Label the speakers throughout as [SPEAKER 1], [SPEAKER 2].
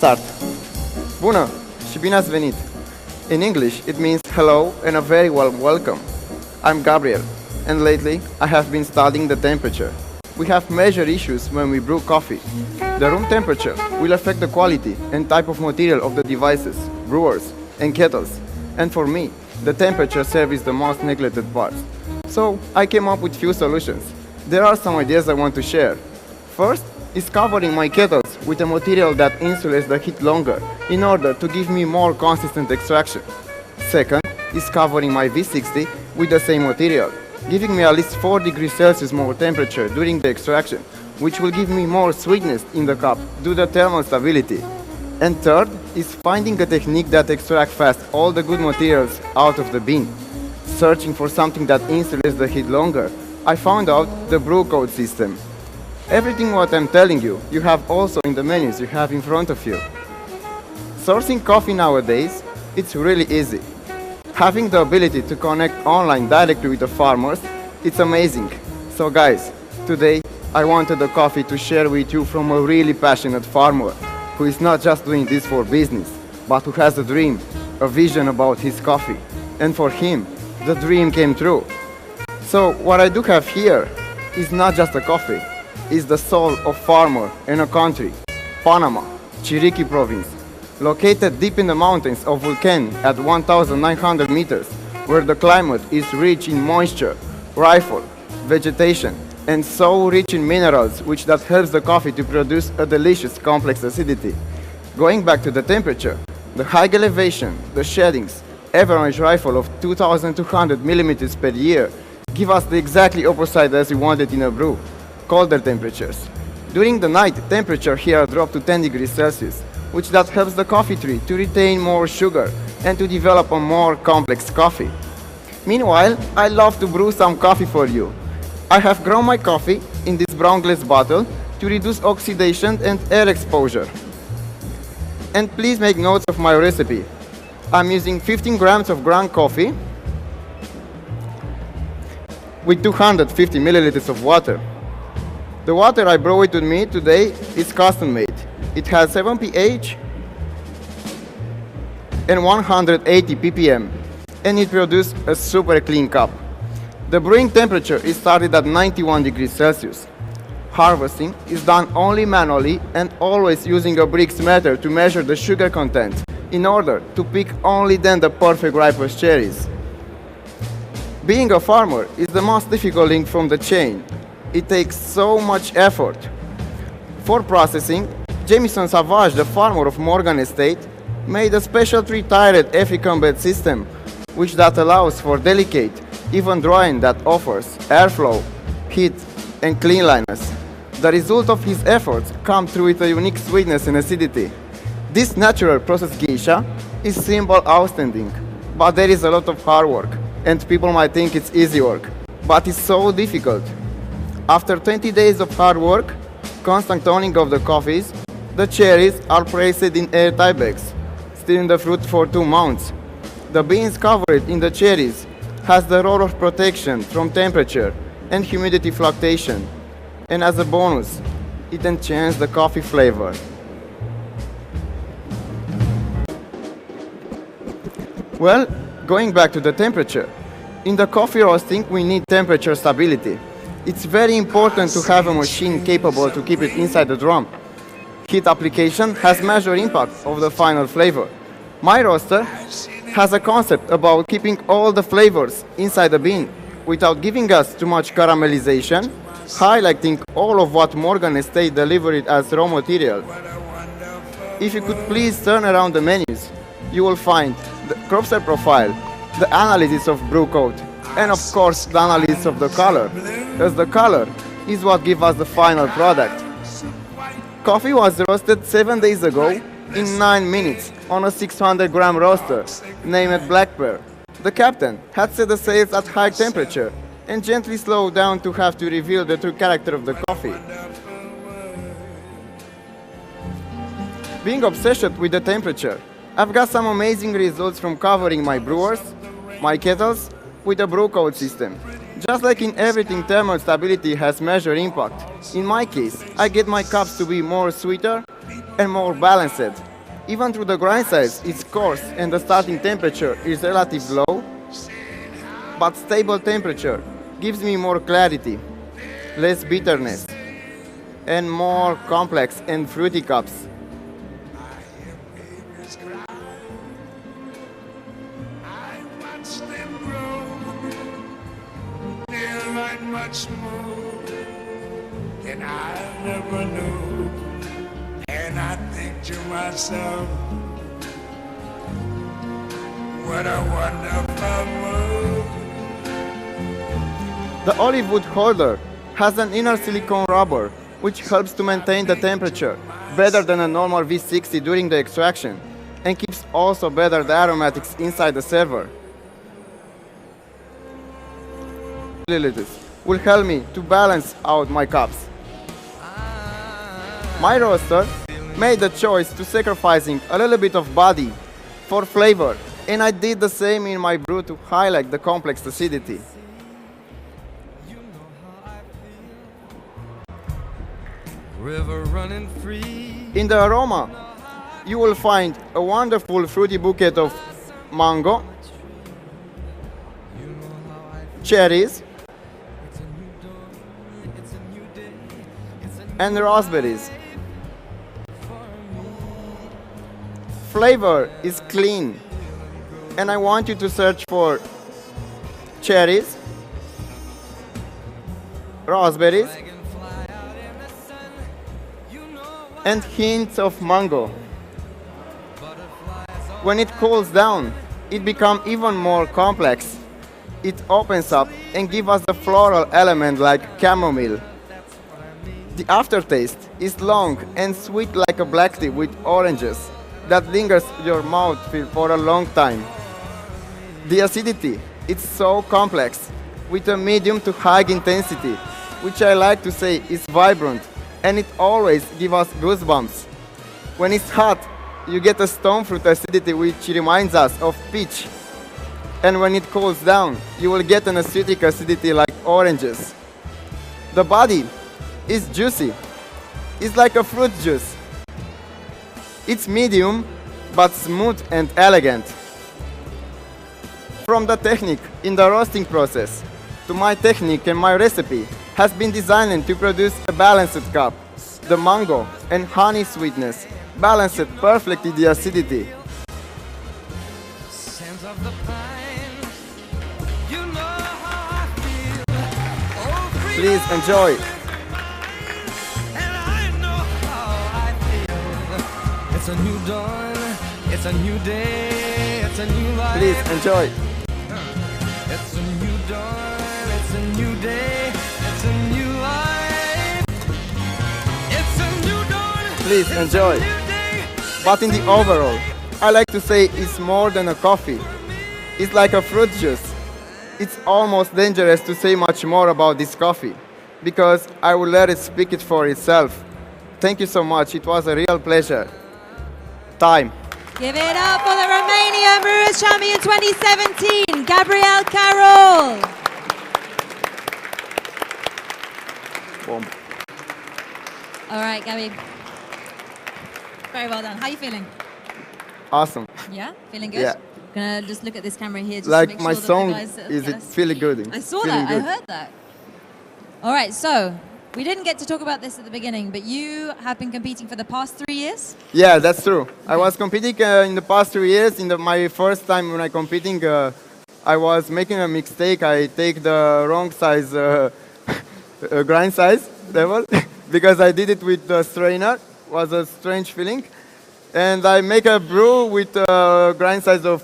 [SPEAKER 1] start. Bună și bine ați venit. In English, it means hello and a very warm welcome. I'm Gabriel, and lately I have been studying the temperature. We have major issues when we brew coffee. The room temperature will affect the quality and type of material of the devices, brewers, and kettles. And for me, the temperature serve is the most neglected part. So I came up with few solutions. There are some ideas I want to share. First is covering my kettles with a material that insulates the heat longer in order to give me more consistent extraction. Second is covering my V60 with the same material, giving me at least 4 degrees Celsius more temperature during the extraction, which will give me more sweetness in the cup due to thermal stability. And third is finding a technique that extracts fast all the good materials out of the bean. Searching for something that insulates the heat longer, I found out the Brewcoat system. Everything what I'm telling you, you have also in the menus you have in front of you. Sourcing coffee nowadays, it's really easy. Having the ability to connect online directly with the farmers, it's amazing. So guys, today I wanted the coffee to share with you from a really passionate farmer who is not just doing this for business, but who has a dream, a vision about his coffee. And for him, the dream came true. So what I do have here is not just a coffee, it's the soul of farmer in a country, Panama, Chiriqui province, located deep in the mountains of Vulcan at 1,900 meters, where the climate is rich in moisture, rainfall, vegetation, and so rich in minerals, which that helps the coffee to produce a delicious complex acidity. Going back to the temperature, the high elevation, the shadings, average rainfall of 2,200 millimeters per year give us the exactly opposite as we wanted in a brew, colder temperatures. During the night, temperature here dropped to 10 degrees Celsius, which that helps the coffee tree to retain more sugar and to develop a more complex coffee. Meanwhile, I love to brew some coffee for you. I have grown my coffee in this brown glass bottle to reduce oxidation and air exposure. And please make notes of my recipe. I'm using 15 grams of ground coffee with 250 milliliters of water. The water I brought with me today is custom made. It has 7 pH and 180 ppm, and it produces a super clean cup. The brewing temperature is started at 91 degrees Celsius. Harvesting is done only manually and always using a brix meter to measure the sugar content in order to pick only then the perfect ripest cherries. Being a farmer is the most difficult link from the chain. It takes so much effort. For processing, Jamison Savage, the farmer of Morgan Estate, made a special 3-tiered African bed system, which that allows for delicate, even drying that offers airflow, heat, and cleanliness. The result of his efforts come through with a unique sweetness and acidity. This natural process geisha is simple outstanding, but there is a lot of hard work, and people might think it's easy work, but it's so difficult. After 20 days of hard work, constant toning of the coffees, the cherries are placed in airtight bags, still in the fruit for 2 months. The beans covered in the cherries has the role of protection from temperature and humidity fluctuation, and as a bonus, it enhances the coffee flavor. Well, going back to the temperature, in the coffee roasting we need temperature stability. It's very important to have a machine capable to keep it inside the drum. Heat application has major impact of the final flavor. My roaster has a concept about keeping all the flavors inside the bean without giving us too much caramelization, highlighting all of what Morgan Estate delivered as raw material. If you could please turn around the menus, you will find the crop set profile, the analysis of Brewcoat, and of course the analysis of the color, as the color is what gives us the final product. Coffee was roasted 7 days ago in 9 minutes on a 600 gram roaster named Black Pearl. The captain had set the sails at high temperature and gently slowed down to have to reveal the true character of the coffee. Being obsessed with the temperature, I've got some amazing results from covering my brewers, my kettles, with a Brewcoat system. Just like in everything, thermal stability has major impact. In my case, I get my cups to be more sweeter and more balanced, Even through the grind size, it's coarse and the starting temperature is relatively low, but stable temperature gives me more clarity, less bitterness, and more complex and fruity cups.
[SPEAKER 2] Much more than I never knew, and I think to myself, what a wonderful world.
[SPEAKER 1] The olive wood holder has an inner silicone rubber which helps to maintain the temperature better than a normal V60 during the extraction and keeps also better the aromatics inside the server. Will help me to balance out my cups. My roaster made the choice to sacrificing a little bit of body for flavor, and I did the same in my brew to highlight the complex acidity.
[SPEAKER 2] River running free.
[SPEAKER 1] In the aroma, you will find a wonderful fruity bouquet of mango, cherries, and raspberries. Flavor is clean, and I want you to search for cherries, raspberries, and hints of mango. When it cools down, it becomes even more complex. It opens up and gives us the floral element like chamomile. The aftertaste is long and sweet like a black tea with oranges that lingers in your mouth for a long time. The acidity, it's so complex with a medium to high intensity, which I like to say is vibrant, and it always gives us goosebumps. When it's hot, you get a stone fruit acidity which reminds us of peach. And when it cools down, you will get an acidic acidity like oranges. The body is juicy. It's like a fruit juice. It's medium, but smooth and elegant. From the technique in the roasting process to my technique and my recipe has been designed to produce a balanced cup. The mango and honey sweetness balanced perfectly the acidity. Please enjoy.
[SPEAKER 2] It's a new dawn, it's a new day, it's a new life.
[SPEAKER 1] Please enjoy.
[SPEAKER 2] It's a new dawn, it's a new day, it's a new life. It's a new dawn.
[SPEAKER 1] Please enjoy. But in the overall, I like to say it's more than a coffee. It's like a fruit juice. It's almost dangerous to say much more about this coffee because I will let it speak it for itself. Thank you so much. It was a real pleasure. Time.
[SPEAKER 3] Give it up for the Romanian Brewers Champion 2017, Gabriel Carol.
[SPEAKER 1] Boom.
[SPEAKER 3] All right, Gabby. Very well done. How are you feeling?
[SPEAKER 1] Awesome.
[SPEAKER 3] Yeah? Feeling good?
[SPEAKER 1] Yeah.
[SPEAKER 3] Gonna just look at this camera here just
[SPEAKER 1] Like
[SPEAKER 3] to make
[SPEAKER 1] my
[SPEAKER 3] sure
[SPEAKER 1] song,
[SPEAKER 3] that the guys
[SPEAKER 1] is it feeling good?
[SPEAKER 3] I saw
[SPEAKER 1] Feeling
[SPEAKER 3] that.
[SPEAKER 1] good.
[SPEAKER 3] I heard that. All right, so we didn't get to talk about this at the beginning, but you have been competing for the past 3 years?
[SPEAKER 1] Yeah, that's true. I was competing in the past 3 years. My first time when I competing, I was making a mistake. I take the wrong size grind size level because I did it with the strainer. Was a strange feeling. And I make a brew with a grind size of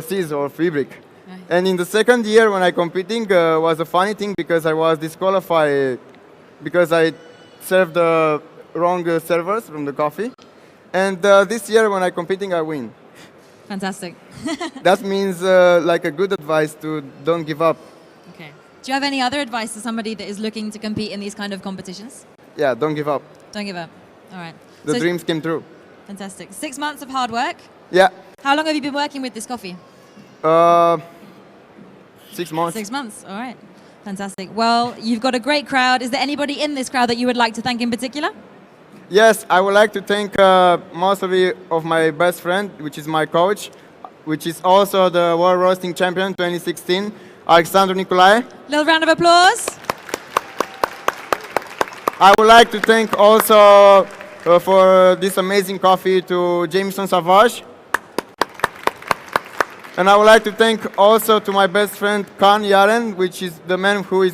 [SPEAKER 1] Cis or Fabric.
[SPEAKER 3] Right.
[SPEAKER 1] And in the second year when I competing was a funny thing because I was disqualified because I served the wrong servers from the coffee. And this year when I competing, I win.
[SPEAKER 3] Fantastic.
[SPEAKER 1] That means like a good advice to don't give up.
[SPEAKER 3] Okay. Do you have any other advice to somebody that is looking to compete in these kind of competitions?
[SPEAKER 1] Yeah, don't give up.
[SPEAKER 3] Don't give up. All right.
[SPEAKER 1] The
[SPEAKER 3] So-
[SPEAKER 1] dreams came true.
[SPEAKER 3] Fantastic. 6 months of hard work.
[SPEAKER 1] Yeah.
[SPEAKER 3] How long have you been working with this coffee?
[SPEAKER 1] 6 months.
[SPEAKER 3] 6 months. All right. Fantastic. Well, you've got a great crowd. Is there anybody in this crowd that you would like to thank in particular?
[SPEAKER 1] Yes, I would like to thank mostly of my best friend, which is my coach, which is also the World Roasting Champion 2016, Alexandru Nicolae.
[SPEAKER 3] Little round of applause.
[SPEAKER 1] I would like to thank also for this amazing coffee to Jameson Savage. And I would like to thank also to my best friend Kan Yaren, which is the man who is